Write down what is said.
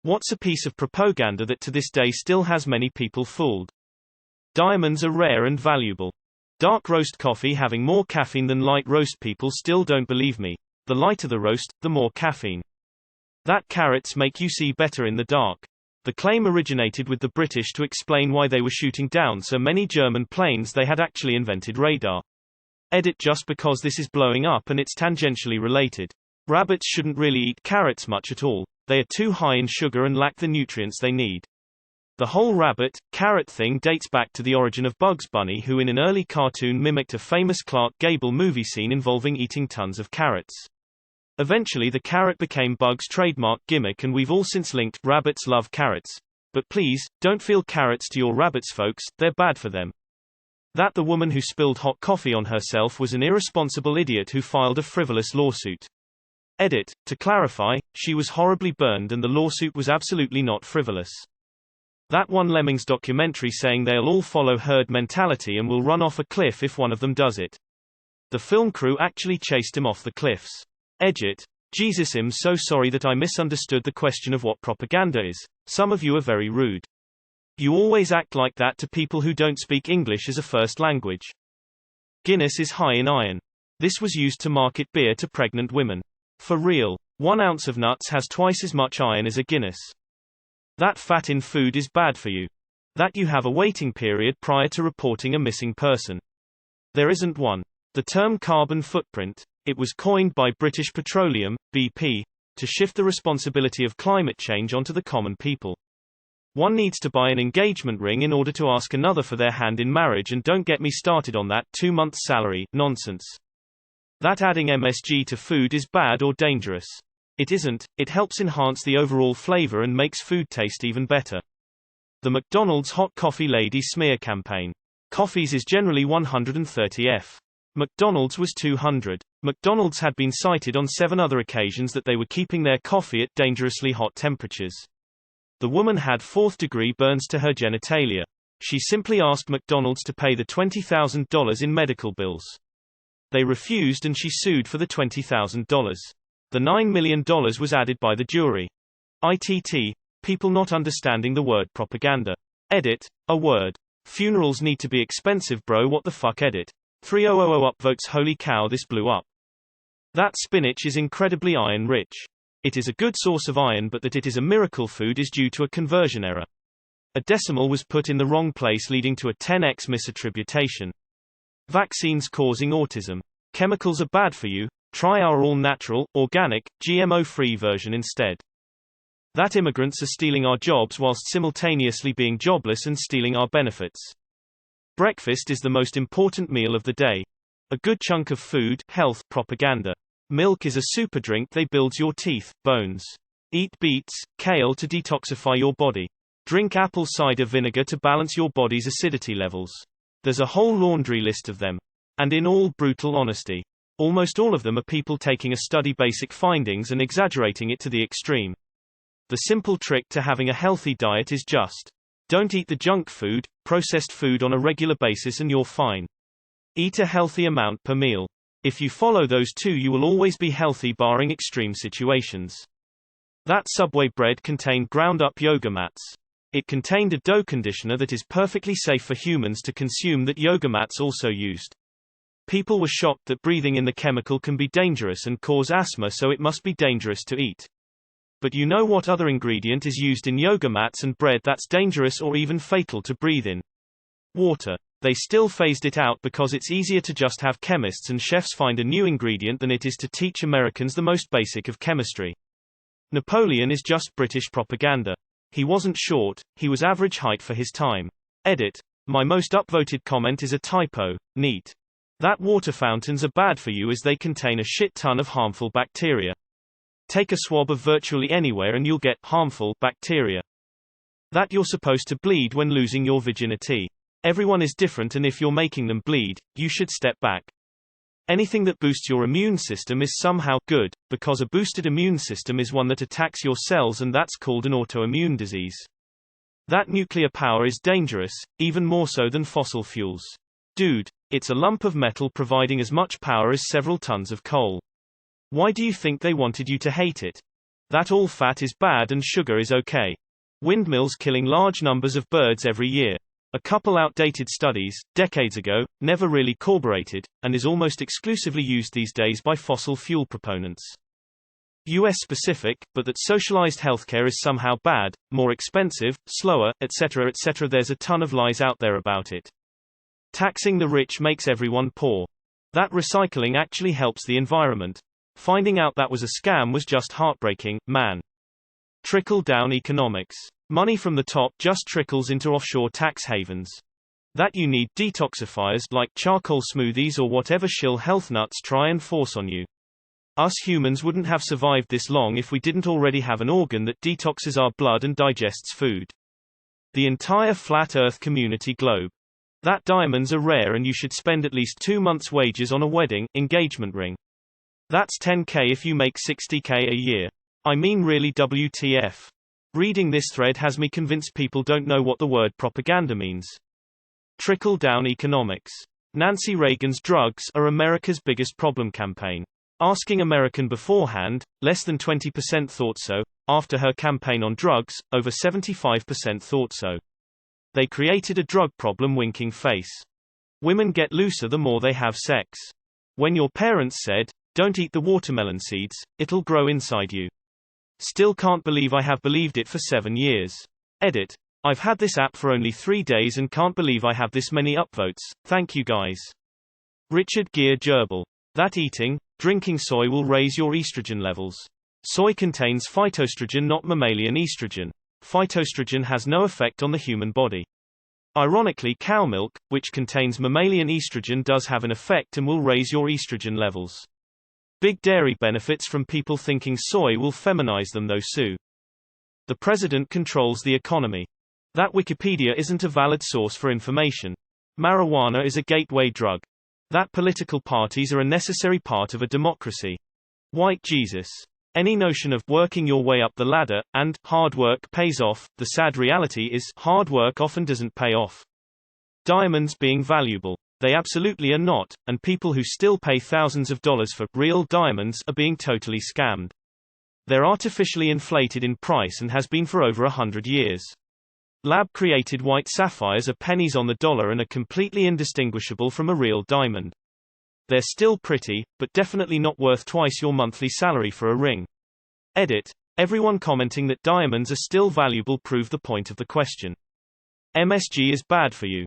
What's a piece of propaganda that to this day still has many people fooled? Diamonds are rare and valuable. Dark roast coffee having more caffeine than light roast. People still don't believe me. The lighter the roast, the more caffeine. That carrots make you see better in the dark. The claim originated with the British to explain why they were shooting down so many German planes they had actually invented radar. Edit just because this is blowing up and it's tangentially related. Rabbits shouldn't really eat carrots much at all. They are too high in sugar and lack the nutrients they need. The whole rabbit-carrot thing dates back to the origin of Bugs Bunny, who in an early cartoon mimicked a famous Clark Gable movie scene involving eating tons of carrots. Eventually the carrot became Bugs' trademark gimmick and we've all since linked rabbits love carrots. But please, don't feel carrots to your rabbits folks, they're bad for them. That the woman who spilled hot coffee on herself was an irresponsible idiot who filed a frivolous lawsuit. Edit, to clarify, she was horribly burned and the lawsuit was absolutely not frivolous. That one Lemmings documentary saying they'll all follow herd mentality and will run off a cliff if one of them does it. The film crew actually chased him off the cliffs. Edit, Jesus, I'm so sorry that I misunderstood the question of what propaganda is. Some of you are very rude. You always act like that to people who don't speak English as a first language. Guinness is high in iron. This was used to market beer to pregnant women. For real, 1 ounce of nuts has twice as much iron as a Guinness. That fat in food is bad for you. That you have a waiting period prior to reporting a missing person. There isn't one. The term carbon footprint, it was coined by British Petroleum, BP, to shift the responsibility of climate change onto the common people. One needs to buy an engagement ring in order to ask another for their hand in marriage, and don't get me started on that 2 months salary nonsense. That adding MSG to food is bad or dangerous. It isn't, it helps enhance the overall flavor and makes food taste even better. The McDonald's Hot Coffee Lady Smear Campaign. Coffee's is generally 130 F. McDonald's was 200. McDonald's had been cited on 7 other occasions that they were keeping their coffee at dangerously hot temperatures. The woman had 4th-degree burns to her genitalia. She simply asked McDonald's to pay the $20,000 in medical bills. They refused and she sued for the $20,000. The $9 million was added by the jury. ITT, people not understanding the word propaganda. Edit, a word. Funerals need to be expensive, bro, what the fuck. Edit. 3000 upvotes. Holy cow, this blew up. That spinach is incredibly iron rich. It is a good source of iron, but that it is a miracle food is due to a conversion error. A decimal was put in the wrong place, leading to a 10x misattribution. Vaccines causing autism. Chemicals are bad for you. Try our all-natural, organic, GMO-free version instead. That immigrants are stealing our jobs whilst simultaneously being jobless and stealing our benefits. Breakfast is the most important meal of the day. A good chunk of food, health, propaganda. Milk is a super drink that builds your teeth, bones. Eat beets, kale to detoxify your body. Drink apple cider vinegar to balance your body's acidity levels. There's a whole laundry list of them. And in all brutal honesty, almost all of them are people taking a study basic findings and exaggerating it to the extreme. The simple trick to having a healthy diet is just don't eat the junk food, processed food on a regular basis and you're fine. Eat a healthy amount per meal. If you follow those two, you will always be healthy barring extreme situations. That Subway bread contained ground up yoga mats. It contained a dough conditioner that is perfectly safe for humans to consume that yoga mats also used. People were shocked that breathing in the chemical can be dangerous and cause asthma, so it must be dangerous to eat. But you know what other ingredient is used in yoga mats and bread that's dangerous or even fatal to breathe in? Water. They still phased it out because it's easier to just have chemists and chefs find a new ingredient than it is to teach Americans the most basic of chemistry. Napoleon is just British propaganda. He wasn't short, he was average height for his time. Edit. My most upvoted comment is a typo, neat. That water fountains are bad for you as they contain a shit ton of harmful bacteria. Take a swab of virtually anywhere and you'll get harmful bacteria. That you're supposed to bleed when losing your virginity. Everyone is different, and if you're making them bleed, you should step back. Anything that boosts your immune system is somehow good, because a boosted immune system is one that attacks your cells, and that's called an autoimmune disease. That nuclear power is dangerous, even more so than fossil fuels. Dude, it's a lump of metal providing as much power as several tons of coal. Why do you think they wanted you to hate it? That all fat is bad and sugar is okay. Windmills killing large numbers of birds every year. A couple outdated studies, decades ago, never really corroborated, and is almost exclusively used these days by fossil fuel proponents. US specific, but that socialized healthcare is somehow bad, more expensive, slower, etc. etc. There's a ton of lies out there about it. Taxing the rich makes everyone poor. That recycling actually helps the environment. Finding out that was a scam was just heartbreaking, man. Trickle-down economics. Money from the top just trickles into offshore tax havens. That you need detoxifiers like charcoal smoothies or whatever shill health nuts try and force on you. Us humans wouldn't have survived this long if we didn't already have an organ that detoxes our blood and digests food. The entire flat earth community globe. That diamonds are rare and you should spend at least 2 months' wages on a wedding engagement ring. That's $10K if you make $60K a year. I mean really WTF. Reading this thread has me convinced people don't know what the word propaganda means. Trickle-down economics. Nancy Reagan's drugs are America's biggest problem campaign. Asking American beforehand, less than 20% thought so. After her campaign on drugs, over 75% thought so. They created a drug problem winking face. Women get looser the more they have sex. When your parents said, "Don't eat the watermelon seeds, it'll grow inside you." Still can't believe I have believed it for 7 years. Edit. I've had this app for only 3 days and can't believe I have this many upvotes, thank you guys. Richard Gere Gerbil. That eating, drinking soy will raise your estrogen levels. Soy contains phytoestrogen, not mammalian estrogen. Phytoestrogen has no effect on the human body. Ironically, cow milk, which contains mammalian estrogen, does have an effect and will raise your estrogen levels. Big dairy benefits from people thinking soy will feminize them, though sue. The president controls the economy. That Wikipedia isn't a valid source for information. Marijuana is a gateway drug. That political parties are a necessary part of a democracy. White Jesus. Any notion of working your way up the ladder, and hard work pays off, the sad reality is hard work often doesn't pay off. Diamonds being valuable. They absolutely are not, and people who still pay thousands of dollars for real diamonds are being totally scammed. They're artificially inflated in price and has been for over 100 years. Lab-created white sapphires are pennies on the dollar and are completely indistinguishable from a real diamond. They're still pretty, but definitely not worth twice your monthly salary for a ring. Edit. Everyone commenting that diamonds are still valuable prove the point of the question. MSG is bad for you.